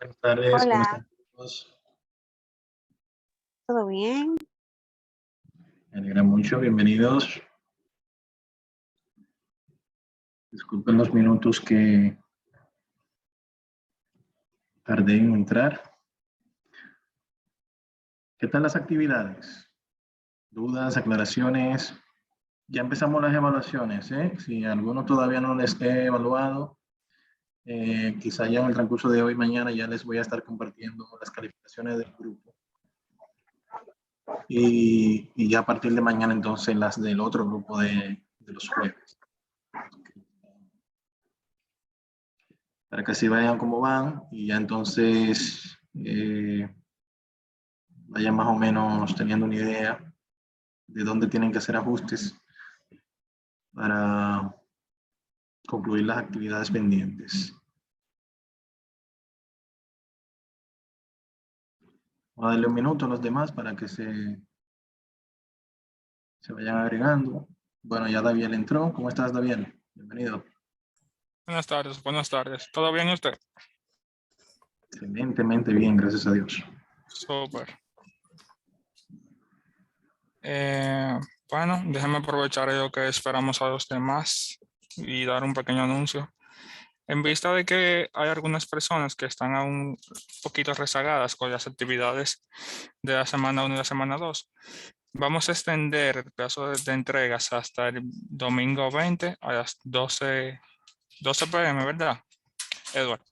Buenas tardes, ¿cómo Hola, están todos? ¿todo bien? Me alegra mucho, bienvenidos. Disculpen los minutos que tardé en entrar. ¿Qué tal las actividades? ¿Dudas, aclaraciones? Ya empezamos las evaluaciones, ¿eh? Si alguno todavía no les he evaluado, quizá ya en el transcurso de hoy, mañana, ya les voy a estar compartiendo las calificaciones del grupo. Y ya a partir de mañana, entonces, las del otro grupo de los jueves. Para que así vayan como van y ya entonces vayan más o menos teniendo una idea de dónde tienen que hacer ajustes para concluir las actividades pendientes. Voy a darle un minuto a los demás para que se vayan agregando. Bueno, ya Daviel entró. ¿Cómo estás, Daviel? Bienvenido. Buenas tardes, buenas tardes. ¿Todo bien usted? Excelentemente bien, gracias a Dios. Súper. Bueno, déjame aprovechar lo que esperamos a los demás y dar un pequeño anuncio. En vista de que hay algunas personas que están aún un poquito rezagadas con las actividades de la semana 1 y la semana 2, vamos a extender el plazo de entregas hasta el domingo 20 a las 12 p.m., ¿verdad, Edward?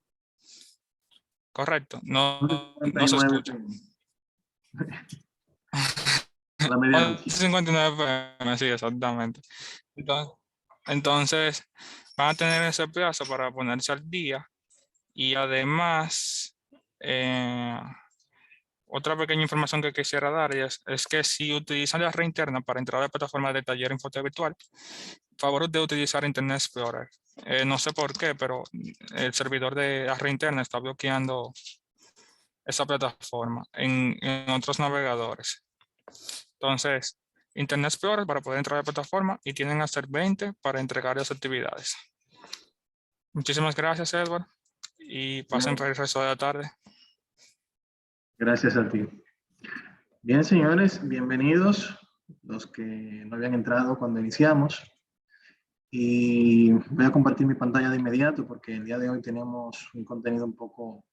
Correcto, no se 49 escucha. a la medianoche. 59 PM, sí, exactamente. Entonces, van a tener ese plazo para ponerse al día y además, otra pequeña información que quisiera dar es que si utilizan la red interna para entrar a la plataforma de taller Infotech Virtual, favor de utilizar Internet Explorer. No sé por qué, pero el servidor de la red interna está bloqueando esa plataforma en otros navegadores. Entonces, Internet Explorer para poder entrar a la plataforma y tienen hasta el 20 para entregar las actividades. Muchísimas gracias, Edward, y pasen por el resto de la tarde. Gracias a ti. Bien, señores, bienvenidos los que no habían entrado cuando iniciamos. Y voy a compartir mi pantalla de inmediato porque el día de hoy tenemos un contenido un poco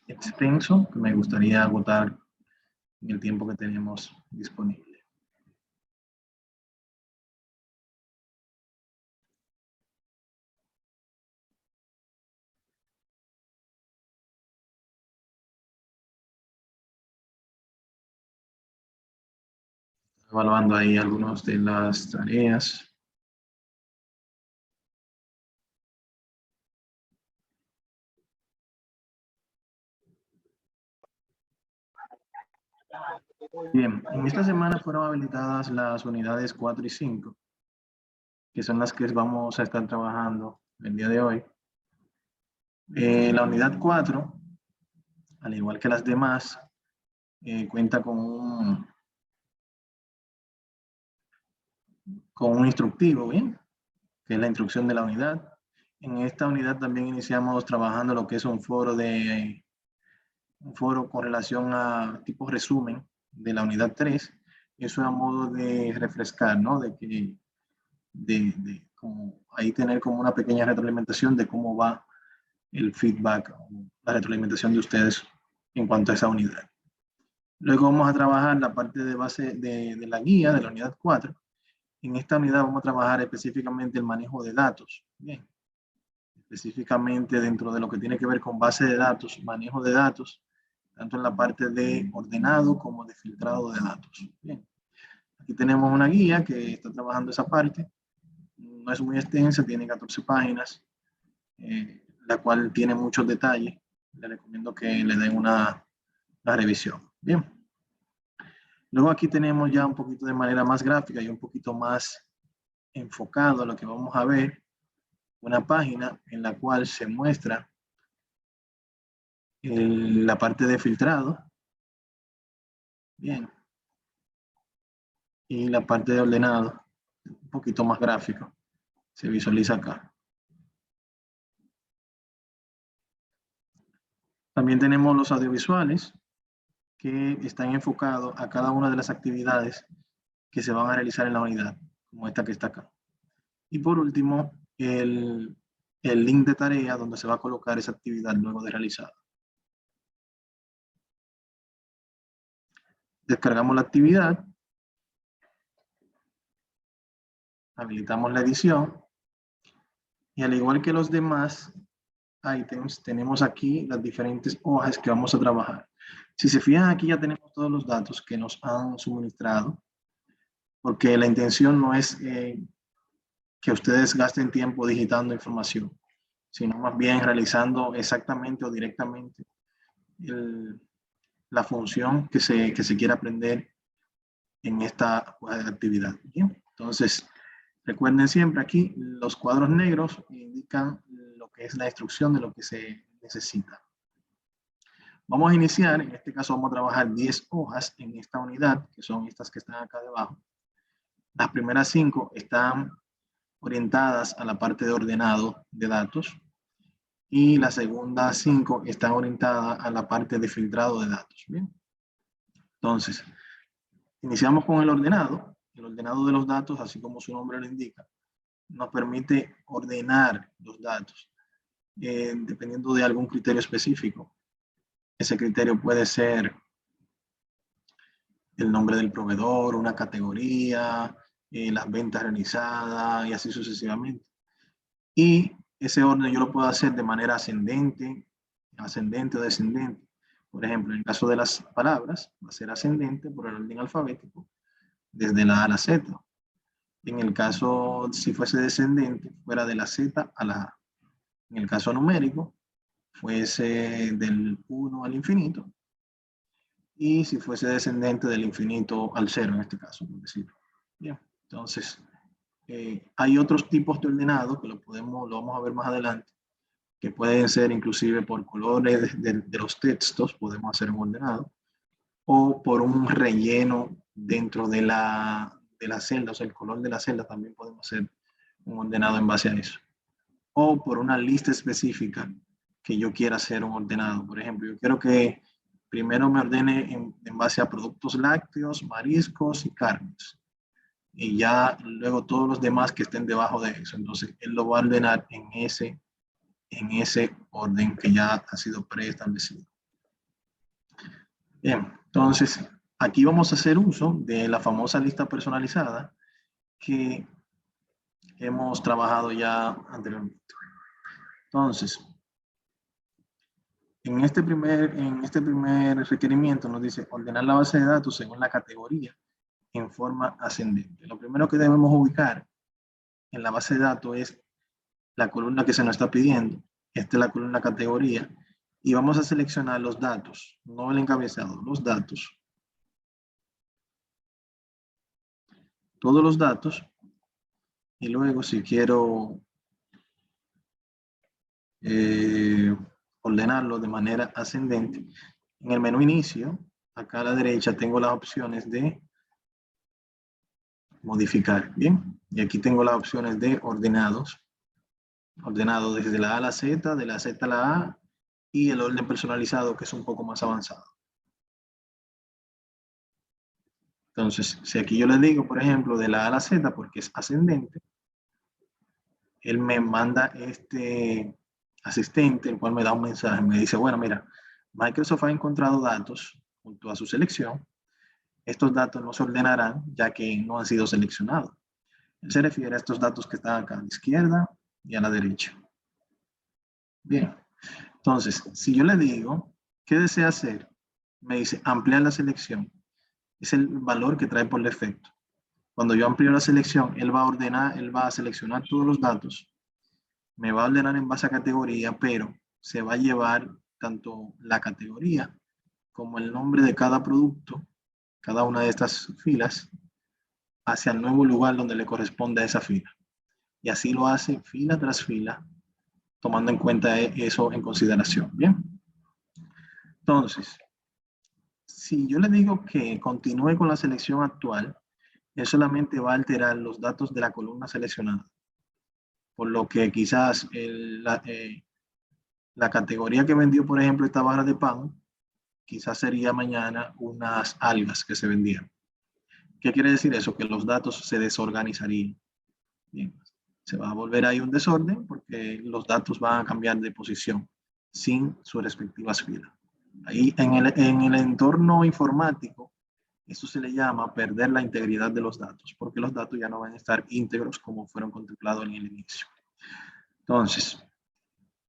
extenso que me gustaría agotar en el tiempo que tenemos disponible. Evaluando ahí algunas de las tareas. Bien, en esta semana fueron habilitadas las unidades 4 y 5, que son las que vamos a estar trabajando el día de hoy. La unidad 4, al igual que las demás, cuenta con un instructivo, ¿bien? Que es la instrucción de la unidad. En esta unidad también iniciamos trabajando lo que es un foro con relación a tipo resumen de la unidad 3. Eso a modo de refrescar, ¿no? De como ahí tener como una pequeña retroalimentación de cómo va el feedback, la retroalimentación de ustedes en cuanto a esa unidad. Luego vamos a trabajar la parte de base de la guía de la unidad 4. En esta unidad vamos a trabajar específicamente el manejo de datos. Bien. Específicamente dentro de lo que tiene que ver con base de datos, manejo de datos, tanto en la parte de ordenado como de filtrado de datos. Bien. Aquí tenemos una guía que está trabajando esa parte. No es muy extensa, tiene 14 páginas, la cual tiene muchos detalles. Le recomiendo que le den una revisión. Bien. Luego aquí tenemos ya un poquito de manera más gráfica y un poquito más enfocado a lo que vamos a ver, una página en la cual se muestra la parte de filtrado. Bien. Y la parte de ordenado, un poquito más gráfico, se visualiza acá. También tenemos los audiovisuales que están enfocados a cada una de las actividades que se van a realizar en la unidad, como esta que está acá. Y por último, el link de tarea donde se va a colocar esa actividad luego de realizada. Descargamos la actividad, habilitamos la edición y al igual que los demás ítems, tenemos aquí las diferentes hojas que vamos a trabajar. Si se fijan, aquí ya tenemos todos los datos que nos han suministrado, porque la intención no es que ustedes gasten tiempo digitando información, sino más bien realizando exactamente o directamente la función que se quiera aprender en esta actividad. ¿Bien? Entonces, recuerden siempre aquí, los cuadros negros indican lo que es la instrucción de lo que se necesita. Vamos a iniciar, en este caso vamos a trabajar 10 hojas en esta unidad, que son estas que están acá debajo. Las primeras 5 están orientadas a la parte de ordenado de datos y las segundas 5 están orientadas a la parte de filtrado de datos. Bien. Entonces, iniciamos con el ordenado. El ordenado de los datos, así como su nombre lo indica, nos permite ordenar los datos dependiendo de algún criterio específico. Ese criterio puede ser el nombre del proveedor, una categoría, las ventas realizadas y así sucesivamente. Y ese orden yo lo puedo hacer de manera ascendente o descendente. Por ejemplo, en el caso de las palabras, va a ser ascendente por el orden alfabético, desde la A a la Z. En el caso, si fuese descendente, fuera de la Z a la A. En el caso numérico, fuese del 1 al infinito. Y si fuese descendente del infinito al 0, en este caso, por decirlo. Bien, entonces, hay otros tipos de ordenado que lo vamos a ver más adelante, que pueden ser inclusive por colores de los textos, podemos hacer un ordenado, o por un relleno dentro de la celda, o sea, el color de la celda también podemos hacer un ordenado en base a eso. O por una lista específica que yo quiera hacer un ordenado. Por ejemplo, yo quiero que primero me ordene en base a productos lácteos, mariscos y carnes. Y ya luego todos los demás que estén debajo de eso. Entonces, él lo va a ordenar en ese orden que ya ha sido preestablecido. Bien, entonces aquí vamos a hacer uso de la famosa lista personalizada que hemos trabajado ya anteriormente. Entonces, en este primer requerimiento nos dice ordenar la base de datos según la categoría en forma ascendente. Lo primero que debemos ubicar en la base de datos es la columna que se nos está pidiendo. Esta es la columna categoría. Y vamos a seleccionar los datos, no el encabezado, los datos. Todos los datos. Y luego si quiero ordenarlo de manera ascendente, en el menú inicio, acá a la derecha tengo las opciones de modificar. Bien, y aquí tengo las opciones de ordenados. Ordenado desde la A a la Z, de la Z a la A, y el orden personalizado, que es un poco más avanzado. Entonces, si aquí yo le digo, por ejemplo, de la A a la Z, porque es ascendente, él me manda este asistente, el cual me da un mensaje, me dice, bueno, mira, Microsoft ha encontrado datos junto a su selección. Estos datos no se ordenarán ya que no han sido seleccionados. Él se refiere a estos datos que están acá a la izquierda y a la derecha. Bien, entonces, si yo le digo, ¿qué desea hacer? Me dice, ampliar la selección. Es el valor que trae por defecto. Cuando yo amplío la selección, él va a ordenar, él va a seleccionar todos los datos, me va a ordenar en base a categoría, pero se va a llevar tanto la categoría como el nombre de cada producto, cada una de estas filas, hacia el nuevo lugar donde le corresponde a esa fila. Y así lo hace fila tras fila, tomando en cuenta eso en consideración. Bien. Entonces, si yo le digo que continúe con la selección actual, él solamente va a alterar los datos de la columna seleccionada. Por lo que quizás La categoría que vendió, por ejemplo, esta barra de pan, quizás sería mañana unas algas que se vendían. ¿Qué quiere decir eso? Que los datos se desorganizarían. Bien, se va a volver ahí un desorden porque los datos van a cambiar de posición sin sus respectivas filas. Ahí en el entorno informático, eso se le llama perder la integridad de los datos, porque los datos ya no van a estar íntegros como fueron contemplados en el inicio. Entonces,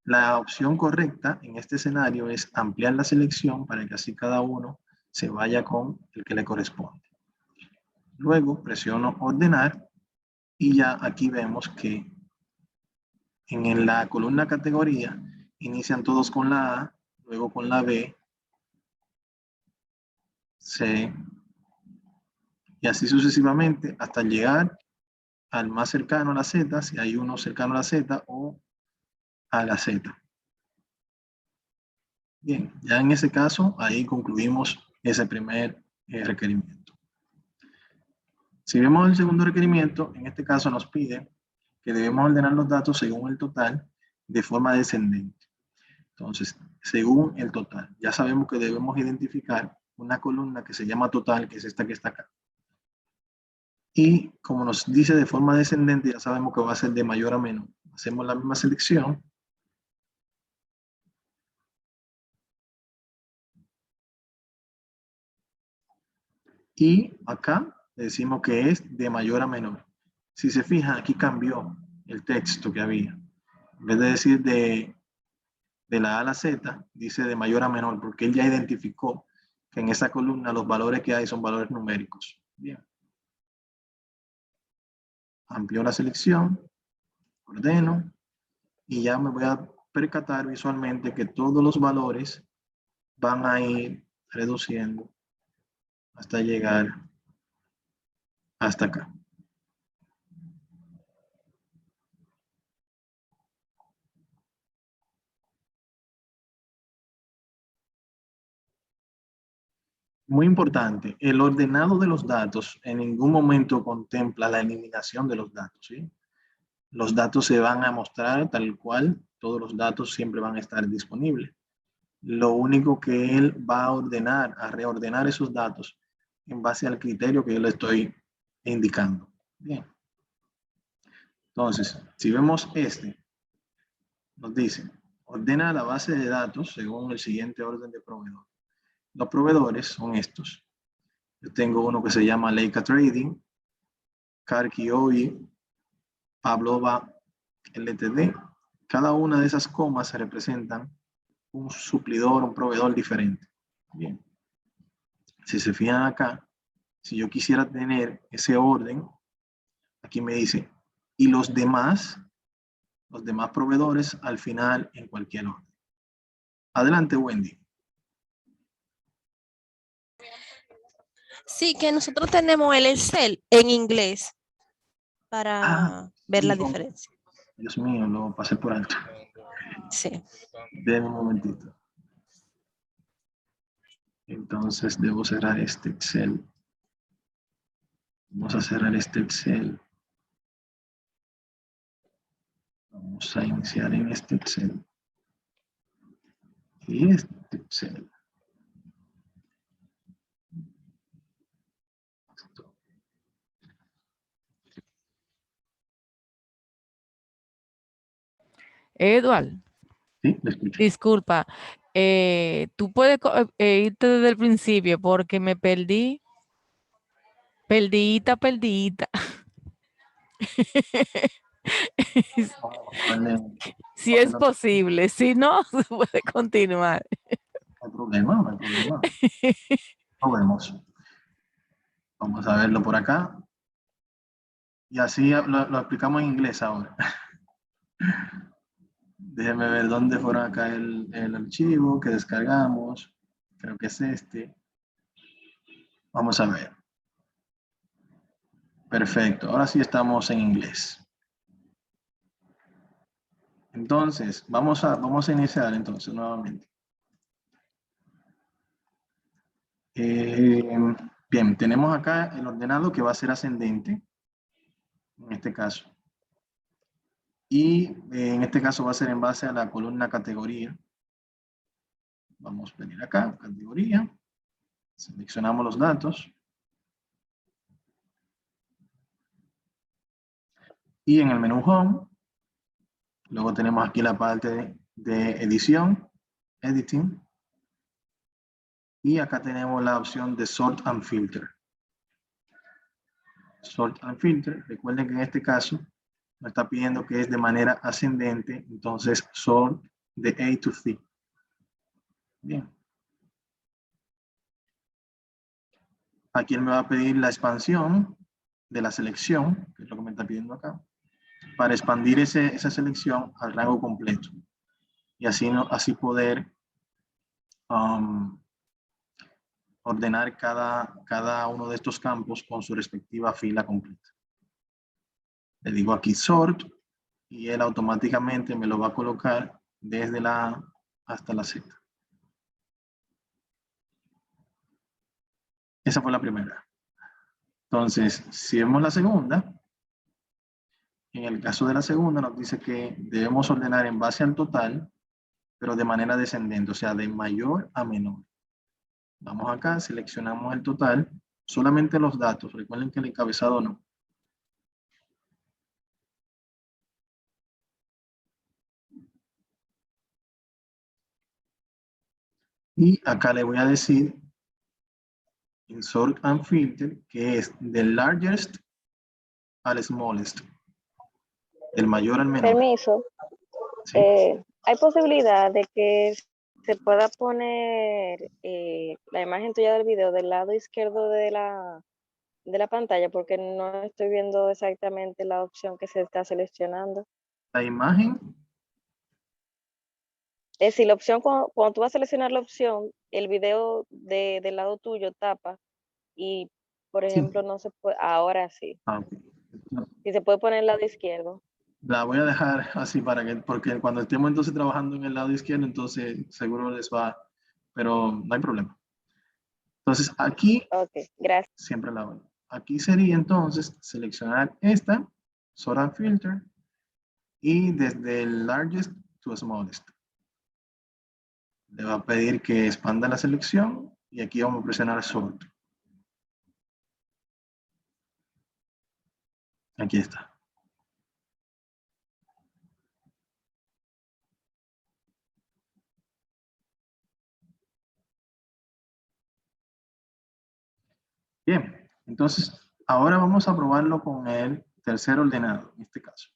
la opción correcta en este escenario es ampliar la selección para que así cada uno se vaya con el que le corresponde. Luego presiono ordenar y ya aquí vemos que en la columna categoría inician todos con la A, luego con la B, C y así sucesivamente hasta llegar al más cercano a la Z, si hay uno cercano a la Z o a la Z. Bien, ya en ese caso, ahí concluimos ese primer requerimiento. Si vemos el segundo requerimiento, en este caso nos pide que debemos ordenar los datos según el total de forma descendente. Entonces, según el total, ya sabemos que debemos identificar una columna que se llama total, que es esta que está acá. Y como nos dice de forma descendente, ya sabemos que va a ser de mayor a menor. Hacemos la misma selección. Y acá le decimos que es de mayor a menor. Si se fijan, aquí cambió el texto que había. En vez de decir de la A a la Z, dice de mayor a menor, porque él ya identificó que en esa columna los valores que hay son valores numéricos. Bien. Amplio la selección, ordeno, y ya me voy a percatar visualmente que todos los valores van a ir reduciendo hasta llegar hasta acá. Muy importante, el ordenado de los datos en ningún momento contempla la eliminación de los datos, ¿sí? Los datos se van a mostrar tal cual, todos los datos siempre van a estar disponibles. Lo único que él va a ordenar, a reordenar esos datos en base al criterio que yo le estoy indicando. Bien. Entonces, si vemos este, nos dice, ordena la base de datos según el siguiente orden de proveedor. Los proveedores son estos. Yo tengo uno que se llama Leica Trading, Carkioy, Pavlova LTD. Cada una de esas comas se representan un suplidor, un proveedor diferente. Bien. Si se fijan acá, si yo quisiera tener ese orden, aquí me dice, y los demás proveedores al final en cualquier orden. Adelante, Wendy. Sí, que nosotros tenemos el Excel en inglés para ver la diferencia. Dios mío, lo pasé por alto. Sí. Denme un momentito. Entonces debo cerrar este Excel. Vamos a cerrar este Excel. Vamos a iniciar en este Excel. Y este Excel. Edward, Sí, le escucho. disculpa, tú puedes irte desde el principio porque me perdí. Perdidita. Si es posible, si no, se puede continuar. No hay problema, no hay problema. Lo vemos. Vamos a verlo por acá. Y así lo explicamos en inglés ahora. Déjenme ver dónde fueron acá el archivo que descargamos. Creo que es este. Vamos a ver. Perfecto. Ahora sí estamos en inglés. Entonces, vamos a iniciar entonces nuevamente. Bien, tenemos acá el ordenado que va a ser ascendente, en este caso. Y en este caso va a ser en base a la columna categoría. Vamos a venir acá, categoría. Seleccionamos los datos. Y en el menú Home, luego tenemos aquí la parte de edición, Editing. Y acá tenemos la opción de Sort and Filter. Sort and Filter, recuerden que en este caso nos está pidiendo que es de manera ascendente, entonces sort de A to Z. Bien. Aquí él me va a pedir la expansión de la selección, que es lo que me está pidiendo acá, para expandir esa selección al rango completo. Y así poder ordenar cada uno de estos campos con su respectiva fila completa. Le digo aquí sort y él automáticamente me lo va a colocar desde la A hasta la Z. Esa fue la primera. Entonces, si vemos la segunda, en el caso de la segunda nos dice que debemos ordenar en base al total, pero de manera descendente, o sea, de mayor a menor. Vamos acá, seleccionamos el total, solamente los datos, recuerden que el encabezado no. Y acá le voy a decir Insert and Filter, que es del largest al smallest, del mayor al menor. Permiso. ¿Sí? Hay posibilidad de que se pueda poner la imagen tuya del video del lado izquierdo de la pantalla, porque no estoy viendo exactamente la opción que se está seleccionando. La imagen, Es decir, la opción, cuando tú vas a seleccionar la opción, el video del lado tuyo tapa y, por Sí. ejemplo, no se puede, ahora sí. ok. Si se puede poner el lado izquierdo. La voy a dejar así porque cuando estemos entonces trabajando en el lado izquierdo, entonces seguro les va, pero no hay problema. Entonces aquí, Ok, gracias. siempre la voy. Aquí sería entonces seleccionar esta, Sort and Filter, y desde el largest to smallest. Le va a pedir que expanda la selección y aquí vamos a presionar Sort. Aquí está. Bien, entonces ahora vamos a probarlo con el tercer ordenado, en este caso.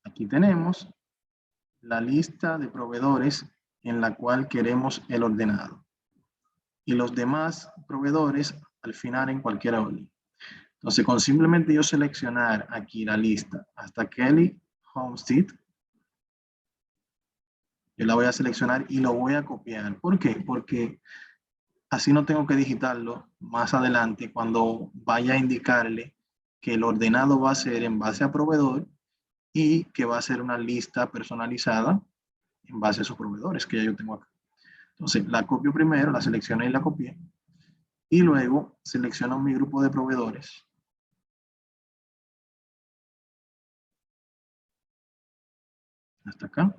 Aquí tenemos la lista de proveedores en la cual queremos el ordenado. Y los demás proveedores al final en cualquier orden. Entonces, con simplemente yo seleccionar aquí la lista hasta Kelly Homestead, yo la voy a seleccionar y lo voy a copiar. ¿Por qué? Porque así no tengo que digitarlo más adelante cuando vaya a indicarle que el ordenado va a ser en base a proveedor y que va a ser una lista personalizada en base a esos proveedores que ya yo tengo acá. Entonces, la copio primero, la seleccioné y la copié. Y luego selecciono mi grupo de proveedores. Hasta acá.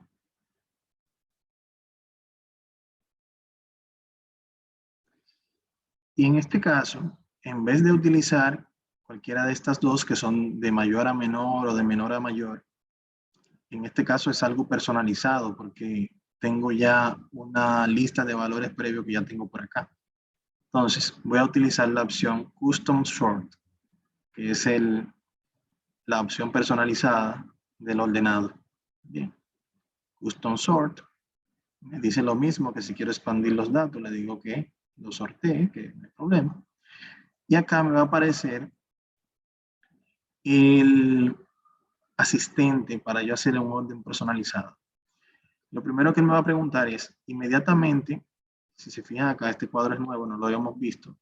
Y en este caso, en vez de utilizar cualquiera de estas dos que son de mayor a menor o de menor a mayor, en este caso es algo personalizado porque tengo ya una lista de valores previo que ya tengo por acá. Entonces, voy a utilizar la opción Custom Sort, que es la opción personalizada del ordenado. Bien. Custom Sort me dice lo mismo que si quiero expandir los datos, le digo que lo sortee, que no hay problema. Y acá me va a aparecer el asistente para yo hacer un orden personalizado. Lo primero que me va a preguntar es, inmediatamente, si se fijan acá, este cuadro es nuevo, no lo habíamos visto.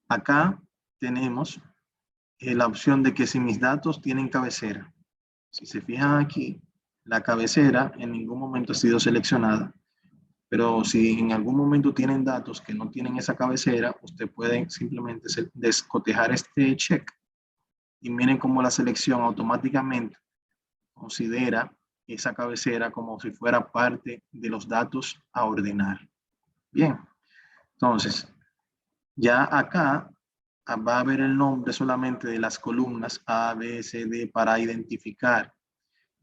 Acá tenemos la opción de que si mis datos tienen cabecera. Si se fijan aquí, la cabecera en ningún momento ha sido seleccionada. Pero si en algún momento tienen datos que no tienen esa cabecera, usted puede simplemente descotejar este check Y miren cómo la selección automáticamente considera esa cabecera como si fuera parte de los datos a ordenar. Bien, entonces, ya acá va a haber el nombre solamente de las columnas A, B, C, D para identificar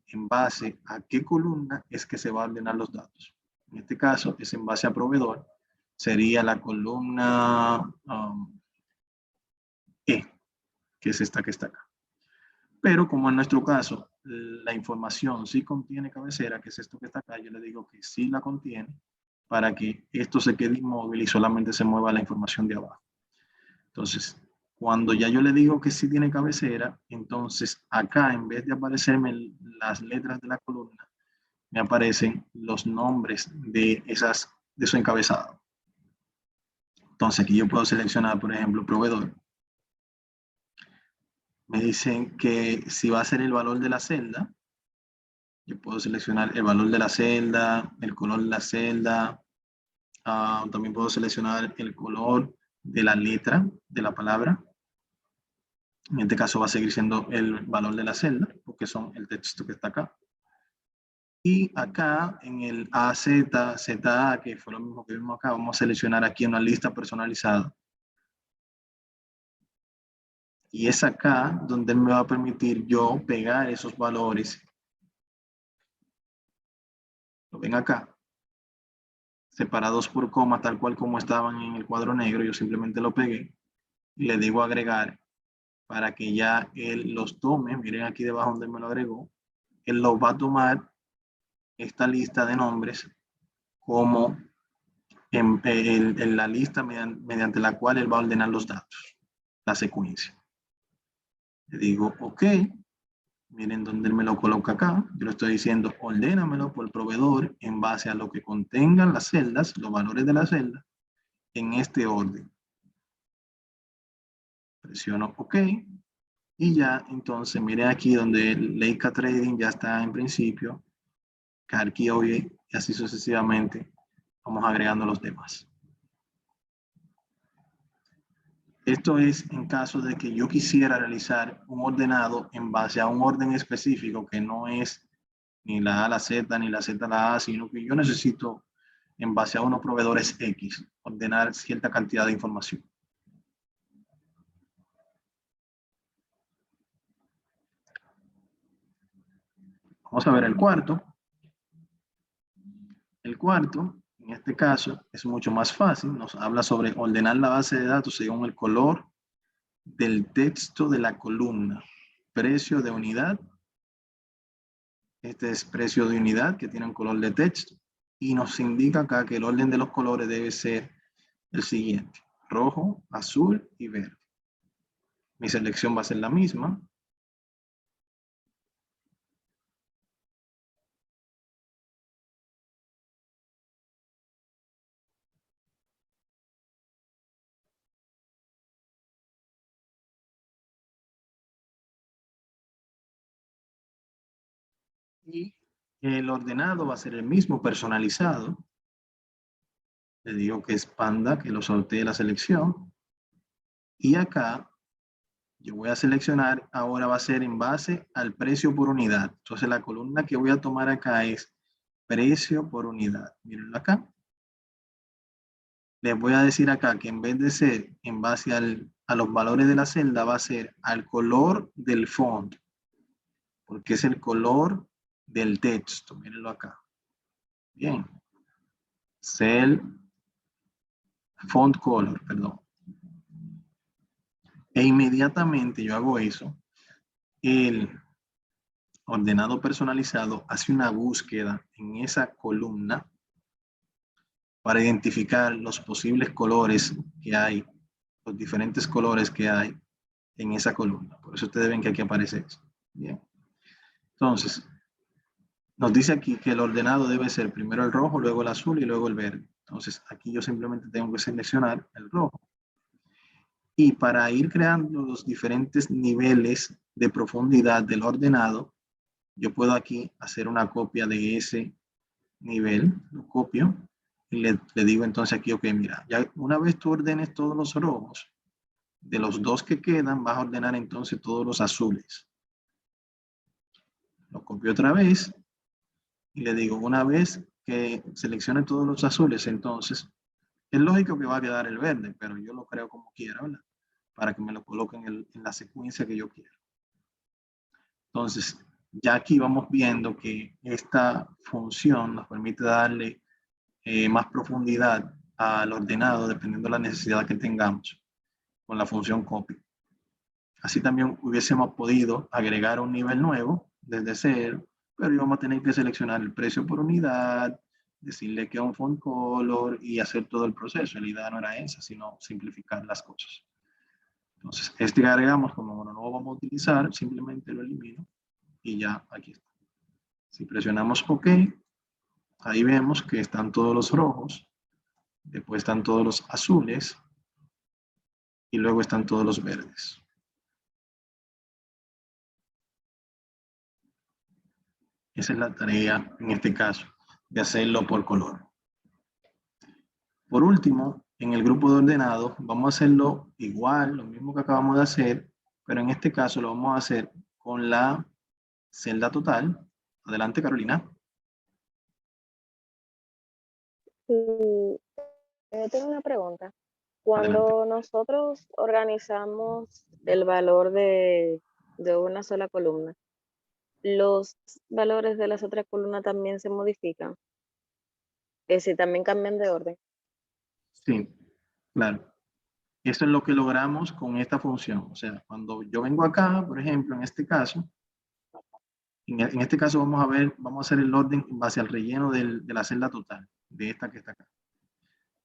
en base a qué columna es que se va a ordenar los datos. En este caso es en base a proveedor, sería la columna E, que es esta que está acá. Pero como en nuestro caso la información sí contiene cabecera, que es esto que está acá, yo le digo que sí la contiene para que esto se quede inmóvil y solamente se mueva la información de abajo. Entonces, cuando ya yo le digo que sí tiene cabecera, entonces acá en vez de aparecerme las letras de la columna, me aparecen los nombres de su encabezado. Entonces aquí yo puedo seleccionar, por ejemplo, proveedor. Me dicen que si va a ser el valor de la celda, yo puedo seleccionar el valor de la celda, el color de la celda. También puedo seleccionar el color de la letra de la palabra. En este caso va a seguir siendo el valor de la celda, porque son el texto que está acá. Y acá en el AZ, ZA, que fue lo mismo que vimos acá, vamos a seleccionar aquí una lista personalizada. Y es acá donde me va a permitir yo pegar esos valores. Lo ven acá. Separados por coma, tal cual como estaban en el cuadro negro. Yo simplemente lo pegué. Y le digo agregar para que ya él los tome. Miren aquí debajo donde me lo agregó. Él los va a tomar esta lista de nombres como en la lista mediante la cual él va a ordenar los datos, la secuencia. Le digo, ok, miren dónde él me lo coloca acá. Yo le estoy diciendo, ordénamelo por proveedor en base a lo que contengan las celdas, los valores de la celda, en este orden. Presiono ok. Y ya, entonces, miren aquí donde Leica Trading ya está en principio, Carquioe y así sucesivamente. Vamos agregando los demás. Esto es en caso de que yo quisiera realizar un ordenado en base a un orden específico que no es ni la A a la Z ni la Z a la A, sino que yo necesito en base a unos proveedores X ordenar cierta cantidad de información. Vamos a ver el cuarto. El cuarto, en este caso, es mucho más fácil. Nos habla sobre ordenar la base de datos según el color del texto de la columna. Precio de unidad. Este es precio de unidad que tiene un color de texto. Y nos indica acá que el orden de los colores debe ser el siguiente. Rojo, azul y verde. Mi selección va a ser la misma. Y el ordenado va a ser el mismo, personalizado. Le digo que expanda, que lo sortee la selección. Y acá yo voy a seleccionar, ahora va a ser en base al precio por unidad. Entonces la columna que voy a tomar acá es precio por unidad. Mírenlo acá. Les voy a decir acá que en vez de ser en base a los valores de la celda, va a ser al color del font. Porque es el color del texto. Mírenlo acá. Bien. Cell font color, perdón. E inmediatamente yo hago eso. El ordenado personalizado hace una búsqueda en esa columna para identificar los posibles colores que hay, los diferentes colores que hay en esa columna. Por eso ustedes ven que aquí aparece eso. Bien. Entonces, nos dice aquí que el ordenado debe ser primero el rojo, luego el azul y luego el verde. Entonces, aquí yo simplemente tengo que seleccionar el rojo. Y para ir creando los diferentes niveles de profundidad del ordenado, yo puedo aquí hacer una copia de ese nivel, lo copio y le digo entonces aquí, ok, mira, ya una vez tú ordenes todos los rojos, De los dos que quedan, vas a ordenar entonces todos los azules. Lo copio otra vez y le digo, una vez que seleccione todos los azules, entonces es lógico que va a quedar el verde, pero yo lo creo como quiera, ¿verdad? Para que me lo coloquen en la secuencia que yo quiero. Entonces, ya aquí vamos viendo que esta función nos permite darle más profundidad al ordenado dependiendo de la necesidad que tengamos con la función copy. Así también hubiésemos podido agregar un nivel nuevo desde cero, pero íbamos a tener que seleccionar el precio por unidad, decirle que es un font color y hacer todo el proceso. La idea no era esa, sino simplificar las cosas. Entonces, este que agregamos, como no lo vamos a utilizar, simplemente lo elimino y ya aquí está. Si presionamos OK, ahí vemos que están todos los rojos, después están todos los azules y luego están todos los verdes. Esa es la tarea, en este caso, de hacerlo por color. Por último, en el grupo de ordenado, vamos a hacerlo igual, lo mismo que acabamos de hacer, pero en este caso lo vamos a hacer con la celda total. Adelante, Carolina. Tengo una pregunta. Cuando nosotros organizamos el valor de una sola columna, ¿los valores de las otras columnas también se modifican? Es decir, también cambian de orden. Sí, claro. Eso es lo que logramos con esta función. O sea, cuando yo vengo acá, por ejemplo, en este caso vamos a hacer el orden en base al relleno de la celda total, de esta que está acá.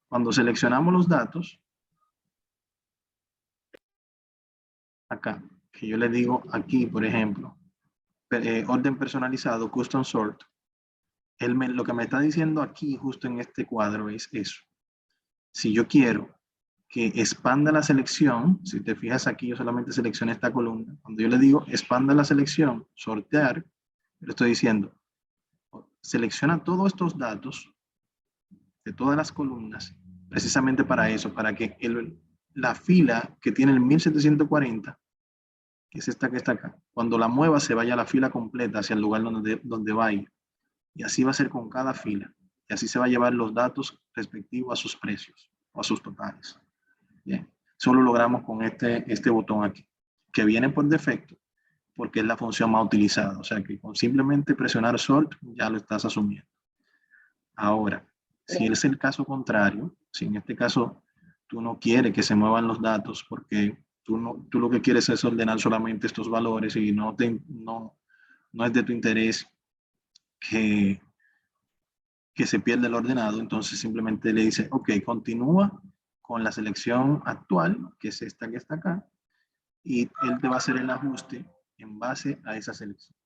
Cuando seleccionamos los datos, acá, que yo le digo aquí, por ejemplo, orden personalizado, custom sort, lo que me está diciendo aquí, justo en este cuadro, es eso. Si yo quiero que expanda la selección, si te fijas aquí, yo solamente seleccioné esta columna. Cuando yo le digo expanda la selección, sortear, le estoy diciendo, selecciona todos estos datos de todas las columnas, precisamente para eso, para que la fila que tiene el 1740, que es esta que está acá, cuando la mueva se vaya a la fila completa hacia el lugar donde vaya. Y así va a ser con cada fila. Y así se va a llevar los datos respectivos a sus precios o a sus totales. Bien. Solo logramos con este botón aquí, que viene por defecto, porque es la función más utilizada. O sea que con simplemente presionar Sort ya lo estás asumiendo. Ahora, si es el caso contrario, si en este caso tú no quieres que se muevan los datos porque tú lo que quieres es ordenar solamente estos valores y no es de tu interés que se pierda el ordenado, entonces simplemente le dice, ok, continúa con la selección actual, que es esta que está acá, y él te va a hacer el ajuste en base a esa selección.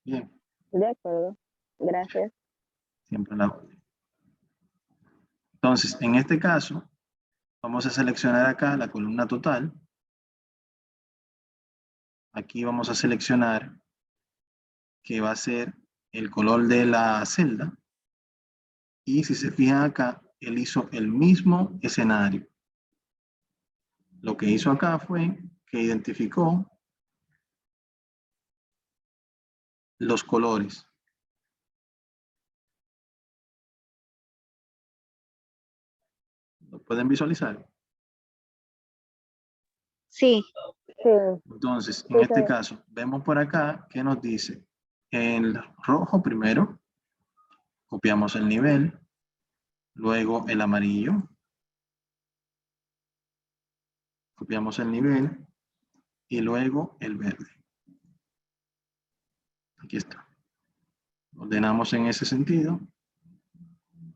Bien. De acuerdo. Gracias. Siempre la orden. Entonces, en este caso, vamos a seleccionar acá la columna total. Aquí vamos a seleccionar que va a ser el color de la celda. Y si se fijan acá, él hizo el mismo escenario. Lo que hizo acá fue que identificó los colores. ¿Lo pueden visualizar? Sí. Sí. Entonces, en este caso, vemos por acá que nos dice, en el rojo primero, copiamos el nivel, luego el amarillo, copiamos el nivel y luego el verde. Aquí está. Ordenamos en ese sentido,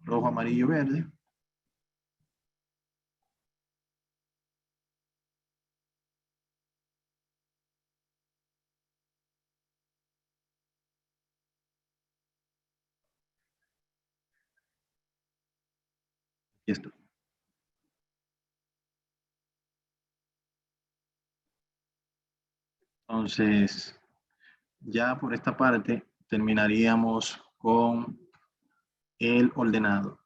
rojo, amarillo, verde. Aquí está. Entonces, ya por esta parte terminaríamos con el ordenado.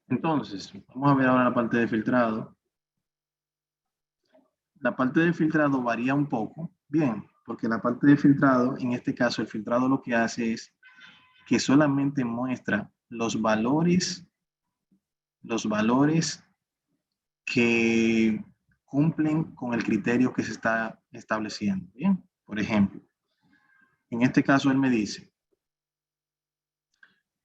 Entonces, vamos a ver ahora la parte de filtrado. La parte de filtrado varía un poco, bien, porque la parte de filtrado, en este caso, el filtrado lo que hace es que solamente muestra los valores que cumplen con el criterio que se está estableciendo. Bien, por ejemplo, en este caso él me dice,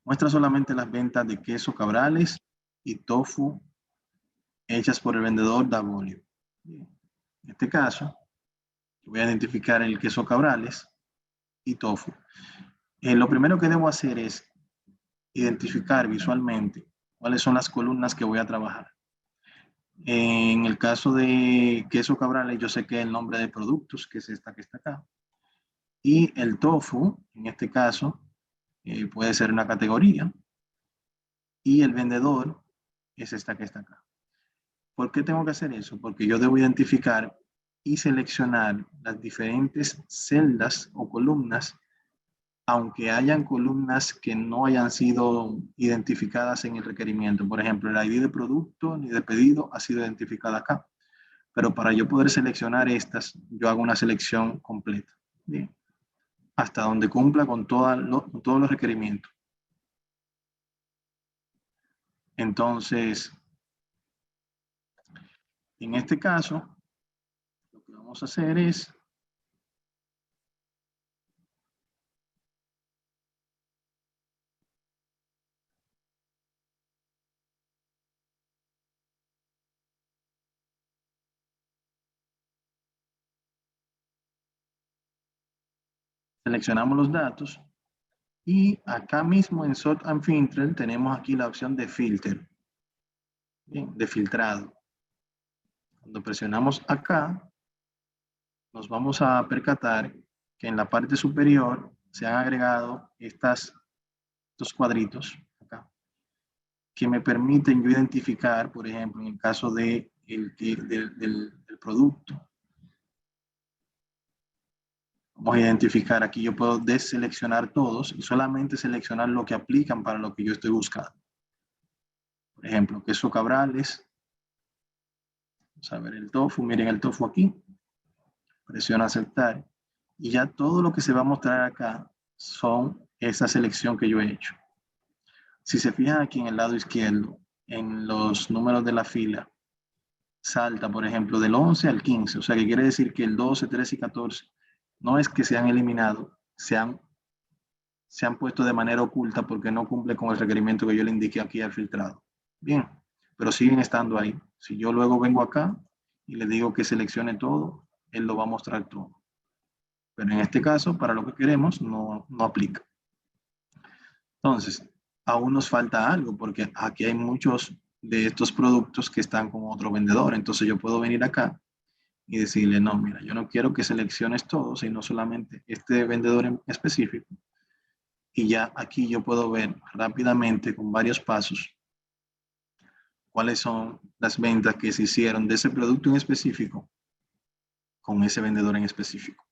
muestra solamente las ventas de queso Cabrales y tofu hechas por el vendedor Davolio. En este caso, voy a identificar el queso Cabrales y tofu. Lo primero que debo hacer es identificar visualmente cuáles son las columnas que voy a trabajar. En el caso de queso Cabrales, yo sé que el nombre de productos, que es esta que está acá. Y el tofu, en este caso, puede ser una categoría. Y el vendedor es esta que está acá. ¿Por qué tengo que hacer eso? Porque yo debo identificar y seleccionar las diferentes celdas o columnas, aunque hayan columnas que no hayan sido identificadas en el requerimiento. Por ejemplo, el ID de producto ni de pedido ha sido identificada acá. Pero para yo poder seleccionar estas, yo hago una selección completa. Bien. Hasta donde cumpla con todos los requerimientos. Entonces, en este caso, lo que vamos a hacer es seleccionamos los datos y acá mismo en Sort and Filter tenemos aquí la opción de filter, bien, de filtrado. Cuando presionamos acá, nos vamos a percatar que en la parte superior se han agregado estos cuadritos acá, que me permiten yo identificar, por ejemplo, en el caso del producto. Vamos a identificar, aquí yo puedo deseleccionar todos y solamente seleccionar lo que aplican para lo que yo estoy buscando. Por ejemplo, queso Cabrales. Vamos a ver el tofu, miren el tofu aquí. Presiono aceptar. Y ya todo lo que se va a mostrar acá son esa selección que yo he hecho. Si se fijan aquí en el lado izquierdo, en los números de la fila, salta, por ejemplo, del 11 al 15. O sea, que quiere decir que el 12, 13 y 14 no es que se han eliminado, se han puesto de manera oculta porque no cumple con el requerimiento que yo le indiqué aquí al filtrado. Bien, pero siguen estando ahí. Si yo luego vengo acá y le digo que seleccione todo, él lo va a mostrar todo. Pero en este caso, para lo que queremos, no aplica. Entonces, aún nos falta algo porque aquí hay muchos de estos productos que están con otro vendedor. Entonces yo puedo venir acá y decirle, no, mira, yo no quiero que selecciones todo, sino solamente este vendedor en específico. Y ya aquí yo puedo ver rápidamente con varios pasos cuáles son las ventas que se hicieron de ese producto en específico con ese vendedor en específico.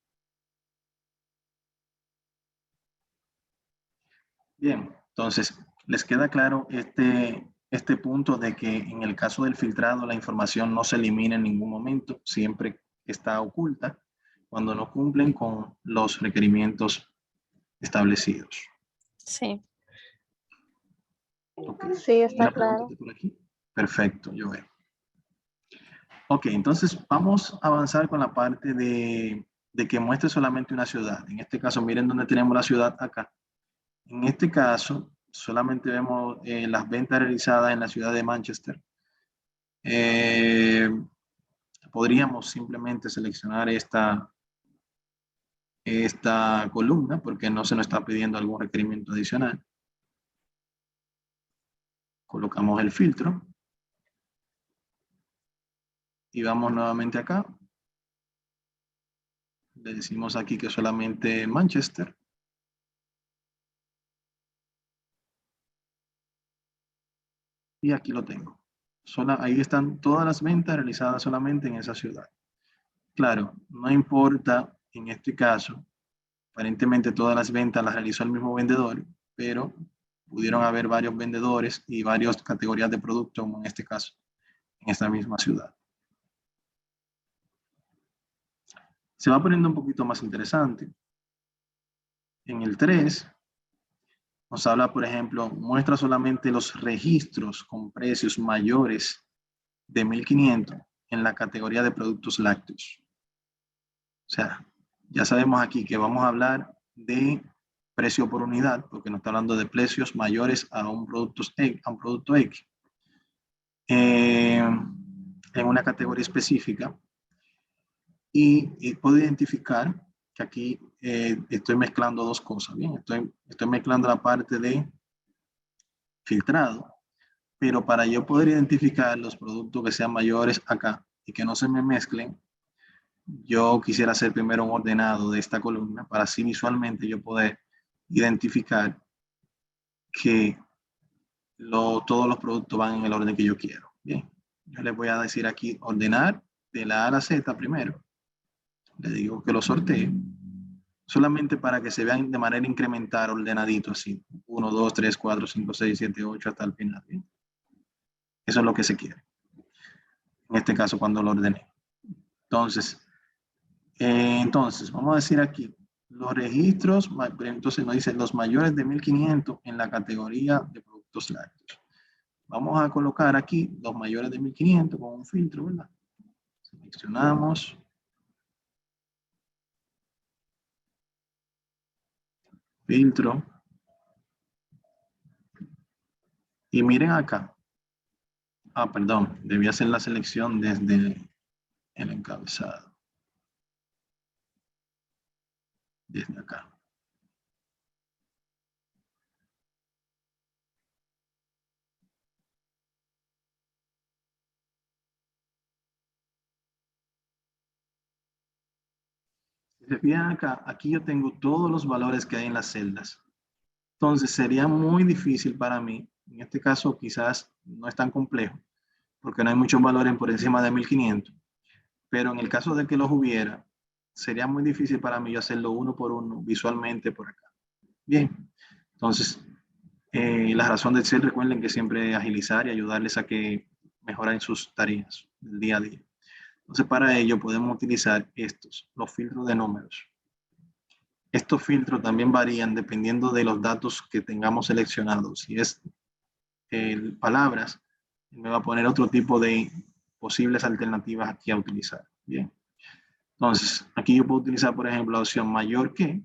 Bien, entonces, ¿les queda claro este punto de que en el caso del filtrado la información no se elimina en ningún momento, siempre está oculta cuando no cumplen con los requerimientos establecidos? Sí. Okay. Sí, está ¿Una pregunta claro. por aquí? Perfecto, yo veo. Ok, entonces vamos a avanzar con la parte de que muestre solamente una ciudad. En este caso, miren dónde tenemos la ciudad acá. En este caso, solamente vemos las ventas realizadas en la ciudad de Manchester. Podríamos simplemente seleccionar esta columna porque no se nos está pidiendo algún requerimiento adicional. Colocamos el filtro. Y vamos nuevamente acá. Le decimos aquí que solamente Manchester. Y aquí lo tengo. Ahí están todas las ventas realizadas solamente en esa ciudad. Claro, no importa en este caso. Aparentemente todas las ventas las realizó el mismo vendedor, pero pudieron haber varios vendedores y varias categorías de productos, como en este caso, en esta misma ciudad. Se va poniendo un poquito más interesante. En el 3, nos habla, por ejemplo, muestra solamente los registros con precios mayores de 1.500 en la categoría de productos lácteos. O sea, ya sabemos aquí que vamos a hablar de precio por unidad, porque nos está hablando de precios mayores a un producto X. En una categoría específica. Y puedo identificar que aquí estoy mezclando dos cosas. Bien, estoy mezclando la parte de filtrado, pero para yo poder identificar los productos que sean mayores acá y que no se me mezclen, yo quisiera hacer primero un ordenado de esta columna para así visualmente yo poder identificar que todos los productos van en el orden que yo quiero. Bien, yo les voy a decir aquí ordenar de la A a la Z primero. Le digo que lo sortee solamente para que se vean de manera incremental, ordenadito así. 1, 2, 3, 4, 5, 6, 7, 8 hasta el final. ¿Bien? Eso es lo que se quiere. En este caso cuando lo ordené. Entonces, vamos a decir aquí, los registros, entonces nos dice los mayores de 1.500 en la categoría de productos lácteos. Vamos a colocar aquí los mayores de 1.500 con un filtro, ¿verdad? Seleccionamos. Filtro. Y miren acá. Perdón, debí hacer la selección desde el encabezado. Desde acá. Si se fijan acá, aquí yo tengo todos los valores que hay en las celdas. Entonces sería muy difícil para mí, en este caso quizás no es tan complejo, porque no hay muchos valores por encima de 1.500, pero en el caso de que los hubiera, sería muy difícil para mí yo hacerlo uno por uno visualmente por acá. Bien, entonces la razón de ser, recuerden que siempre agilizar y ayudarles a que mejoren sus tareas del día a día. Entonces para ello podemos utilizar los filtros de números. Estos filtros también varían dependiendo de los datos que tengamos seleccionados. Si es palabras, me va a poner otro tipo de posibles alternativas aquí a utilizar. Bien. Entonces, aquí yo puedo utilizar, por ejemplo, la opción mayor que.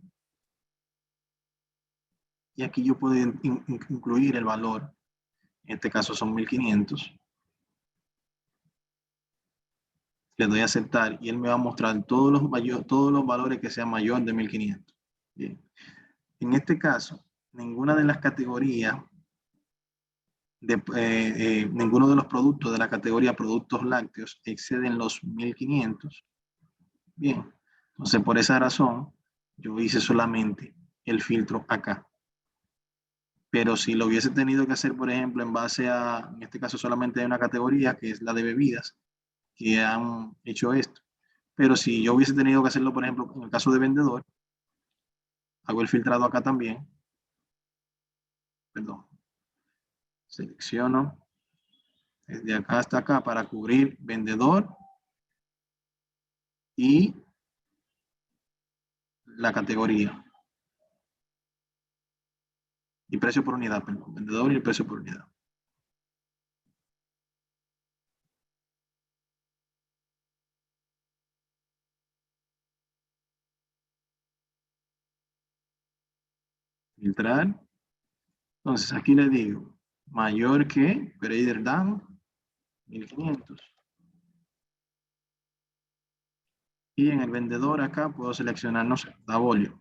Y aquí yo puedo incluir el valor. En este caso son 1.500. Le doy a aceptar y él me va a mostrar todos los valores que sean mayor de 1.500. Bien. En este caso, ninguna de las categorías, ninguno de los productos de la categoría productos lácteos exceden los 1.500. Bien, entonces por esa razón yo hice solamente el filtro acá. Pero si lo hubiese tenido que hacer, por ejemplo, en base a, en este caso solamente hay una categoría que es la de bebidas, que han hecho esto. Pero si yo hubiese tenido que hacerlo, por ejemplo, en el caso de vendedor, hago el filtrado acá también. Perdón. Selecciono desde acá hasta acá para cubrir vendedor y la categoría. Y precio por unidad, perdón. Vendedor y el precio por unidad. Filtrar. Entonces aquí le digo, mayor que, greater than, 1.500. Y en el vendedor acá puedo seleccionar, no sé, Davolio.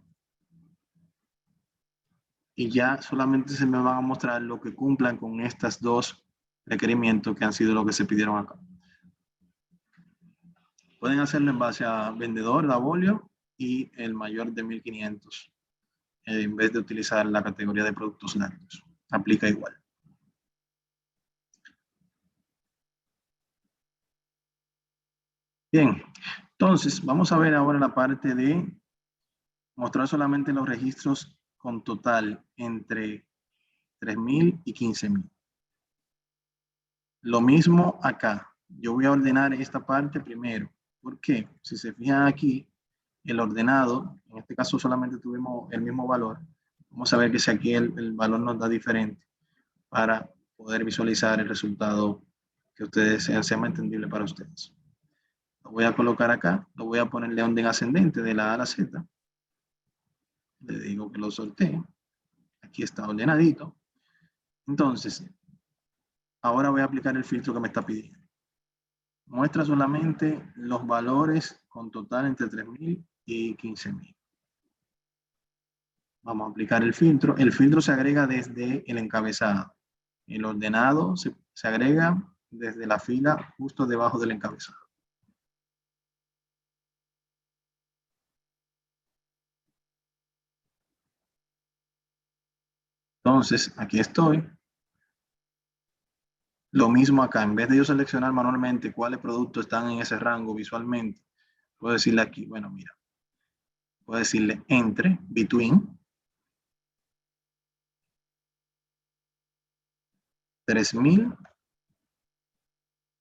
Y ya solamente se me van a mostrar lo que cumplan con estos dos requerimientos que han sido lo que se pidieron acá. Pueden hacerlo en base a vendedor, Davolio y el mayor de 1.500. En vez de utilizar la categoría de productos lácteos. Aplica igual. Bien, entonces vamos a ver ahora la parte de mostrar solamente los registros con total entre 3.000 y 15.000. Lo mismo acá. Yo voy a ordenar esta parte primero. ¿Por qué? Si se fijan aquí, el ordenado, en este caso solamente tuvimos el mismo valor. Vamos a ver que si aquí el valor nos da diferente para poder visualizar el resultado que ustedes sea más entendible para ustedes. Lo voy a colocar acá, lo voy a poner de orden ascendente de la A a la Z. Le digo que lo sortee. Aquí está ordenadito. Entonces, ahora voy a aplicar el filtro que me está pidiendo. Muestra solamente los valores con total entre 3.000 y 15.000. Vamos a aplicar el filtro. El filtro se agrega desde el encabezado. El ordenado se agrega desde la fila justo debajo del encabezado. Entonces, aquí estoy. Lo mismo acá. En vez de yo seleccionar manualmente cuáles productos están en ese rango visualmente, puedo decirle aquí, bueno, mira. Puedo decirle entre, between, 3.000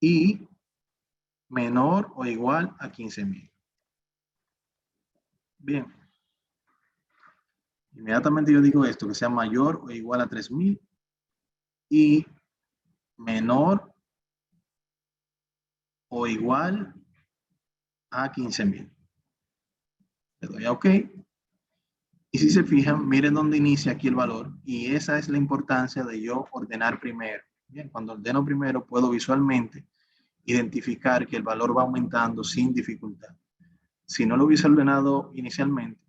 y menor o igual a 15.000. Bien. Inmediatamente yo digo esto, que sea mayor o igual a 3.000 y menor o igual a 15.000. Le doy a OK. Y si se fijan, miren dónde inicia aquí el valor. Y esa es la importancia de yo ordenar primero. Bien, cuando ordeno primero, puedo visualmente identificar que el valor va aumentando sin dificultad. Si no lo hubiese ordenado inicialmente,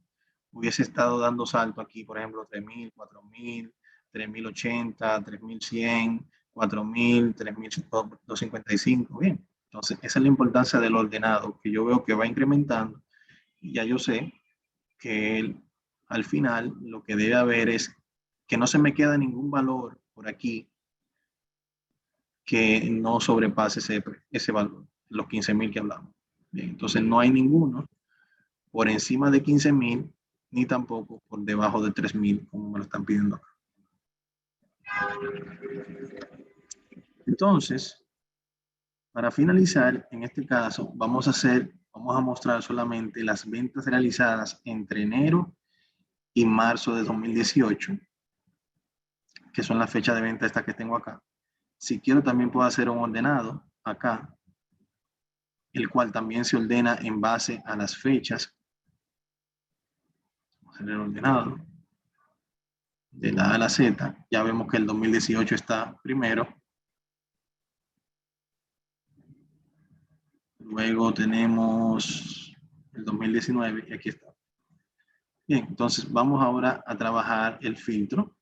hubiese estado dando salto aquí, por ejemplo, 3.000, 4.000, 3.080, 3.100, 4.000, 3.255. Bien, entonces esa es la importancia del ordenado, que yo veo que va incrementando y ya yo sé que al final lo que debe haber es que no se me queda ningún valor por aquí que no sobrepase ese valor, los 15.000 que hablamos. Bien, entonces no hay ninguno por encima de 15.000 ni tampoco por debajo de 3.000 como me lo están pidiendo acá. Entonces, para finalizar, en este caso, vamos a mostrar solamente las ventas realizadas entre enero y marzo de 2018, que son las fechas de venta estas que tengo acá. Si quiero, también puedo hacer un ordenado acá, el cual también se ordena en base a las fechas. Vamos a hacer el ordenado de la A a la Z. Ya vemos que el 2018 está primero. Luego tenemos el 2019 y aquí está. Bien, entonces vamos ahora a trabajar el filtro.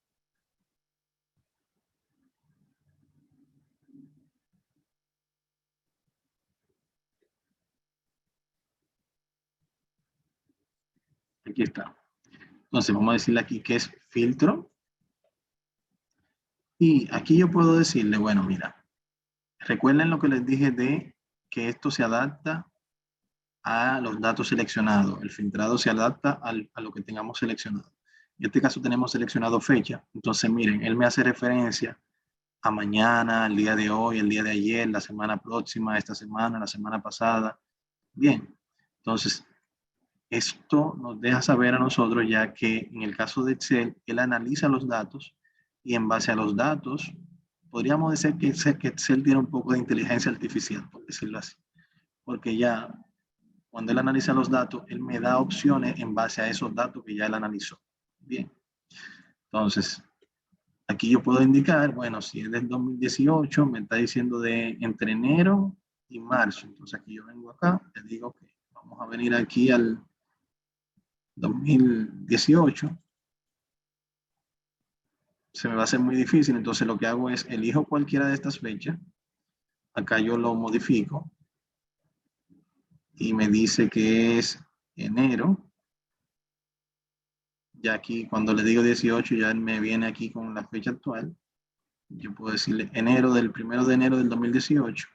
Aquí está. Entonces vamos a decirle aquí que es filtro. Y aquí yo puedo decirle, bueno, mira, recuerden lo que les dije de que esto se adapta a los datos seleccionados. El filtrado se adapta a lo que tengamos seleccionado. En este caso tenemos seleccionado fecha. Entonces, miren, él me hace referencia a mañana, el día de hoy, el día de ayer, la semana próxima, esta semana, la semana pasada. Bien, entonces, esto nos deja saber a nosotros ya que en el caso de Excel, él analiza los datos y en base a los datos, podríamos decir que Excel tiene un poco de inteligencia artificial, por decirlo así. Porque ya cuando él analiza los datos, él me da opciones en base a esos datos que ya él analizó. Bien. Entonces, aquí yo puedo indicar, bueno, si es del 2018, me está diciendo de entre enero y marzo. Entonces aquí yo vengo acá, le digo que vamos a venir aquí al 2018. Se me va a hacer muy difícil, entonces lo que hago es elijo cualquiera de estas fechas. Acá yo lo modifico. Y me dice que es enero. Ya aquí, cuando le digo 18, ya me viene aquí con la fecha actual. Yo puedo decirle enero del 1 de enero del 2018.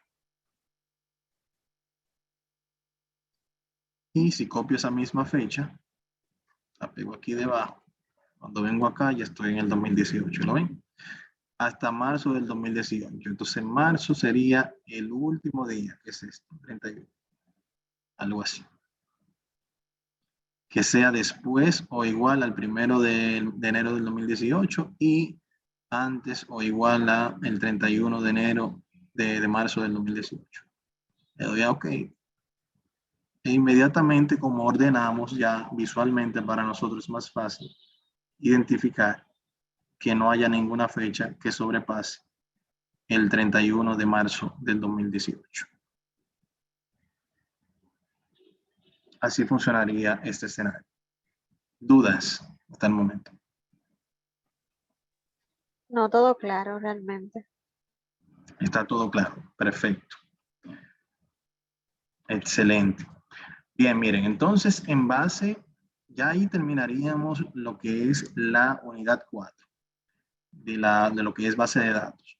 Y si copio esa misma fecha, la pego aquí debajo. Cuando vengo acá, ya estoy en el 2018, ¿lo ven? hasta marzo del 2018. Entonces, marzo sería el último día, que es esto, 31. Algo así. Que sea después o igual al 1 de enero del 2018 y antes o igual a el 31 de enero de marzo del 2018. Le doy a OK. E inmediatamente, como ordenamos ya visualmente, para nosotros es más fácil identificar que no haya ninguna fecha que sobrepase el 31 de marzo del 2018. Así funcionaría este escenario. ¿Dudas hasta el momento? No, todo claro realmente. Está todo claro. Perfecto. Excelente. Bien, miren, entonces en base, ya ahí terminaríamos lo que es la unidad 4 de lo que es base de datos.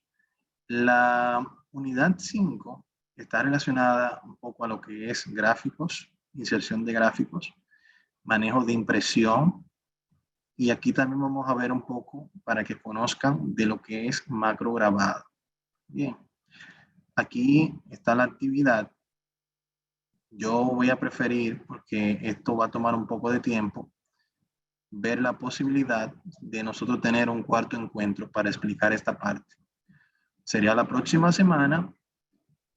La unidad 5 está relacionada un poco a lo que es gráficos, inserción de gráficos, manejo de impresión, y aquí también vamos a ver un poco para que conozcan de lo que es macro grabado. Bien, aquí está la actividad. Yo voy a preferir, porque esto va a tomar un poco de tiempo, ver la posibilidad de nosotros tener un cuarto encuentro para explicar esta parte. Sería la próxima semana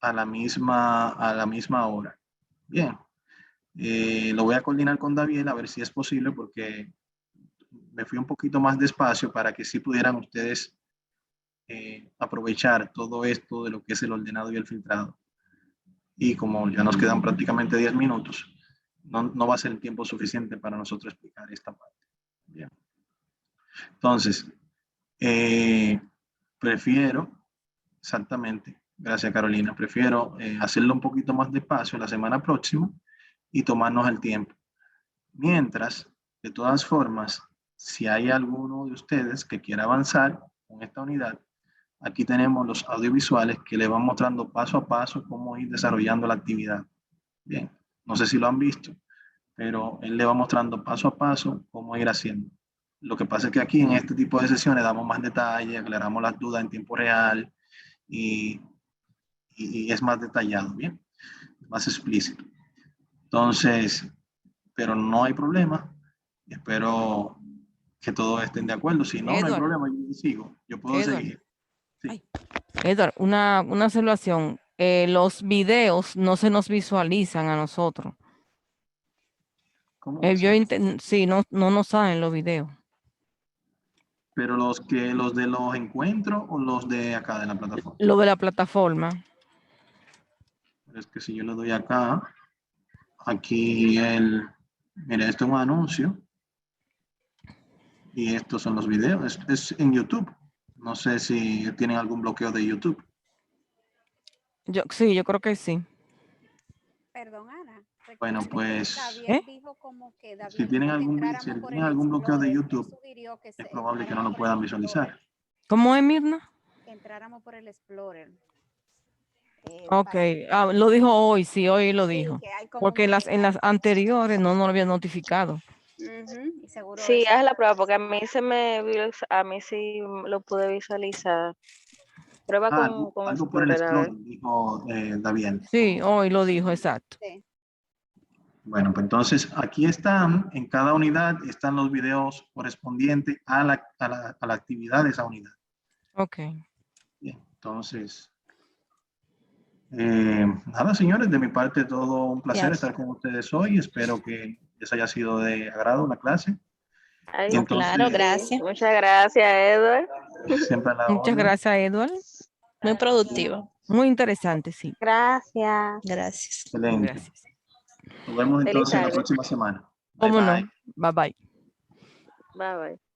a la misma hora. Bien, lo voy a coordinar con David a ver si es posible, porque me fui un poquito más despacio para que sí pudieran ustedes aprovechar todo esto de lo que es el ordenado y el filtrado. Y como ya nos quedan prácticamente 10 minutos, no va a ser el tiempo suficiente para nosotros explicar esta parte. Bien. Entonces, prefiero, exactamente, gracias Carolina, prefiero hacerlo un poquito más despacio la semana próxima y tomarnos el tiempo. Mientras, de todas formas, si hay alguno de ustedes que quiera avanzar con esta unidad, aquí tenemos los audiovisuales que le van mostrando paso a paso cómo ir desarrollando la actividad. Bien, no sé si lo han visto, pero él le va mostrando paso a paso cómo ir haciendo. Lo que pasa es que aquí en este tipo de sesiones damos más detalle, aclaramos las dudas en tiempo real y es más detallado, bien, más explícito. Entonces, pero no hay problema. Espero que todos estén de acuerdo. Si no, no hay problema, yo sigo. Yo puedo seguir. Sí. Edward, una observación. Los videos no se nos visualizan a nosotros. ¿Cómo? Sí, no nos salen los videos. Pero los de los encuentros o los de acá de la plataforma. Lo de la plataforma. Es que si yo le doy acá, aquí mire, esto es un anuncio y estos son los videos. Es en YouTube. No sé si tienen algún bloqueo de YouTube. Sí, yo creo que sí. Perdón, Ana. Bueno, pues David dijo como que David si tienen algún bloqueo de YouTube, es probable que no lo puedan visualizar. ¿Cómo es, Mirna? Que entráramos por el Explorer. Ok, lo dijo hoy, sí, hoy lo dijo. Porque en las anteriores no nos lo había notificado. Y seguro Sí, haz la prueba, porque a mí sí lo pude visualizar. Prueba con algo por el Explorer, Explorer, dijo David. Sí, hoy lo dijo, exacto. Sí. Bueno, pues entonces aquí están, en cada unidad están los videos correspondientes a la actividad de esa unidad. Ok. Bien, entonces, nada, señores, de mi parte todo un placer estar con ustedes hoy. Espero que les haya sido de agrado la clase. Ay, entonces, claro, gracias. Muchas gracias, Edward. Siempre a la Muchas orden. gracias, Edward. Muy productivo. Muy interesante, sí. Gracias. Gracias. Excelente. Gracias. Nos vemos Feliz entonces la tarde. próxima semana. Bye, ¿Cómo bye. no? Bye bye. Bye, bye.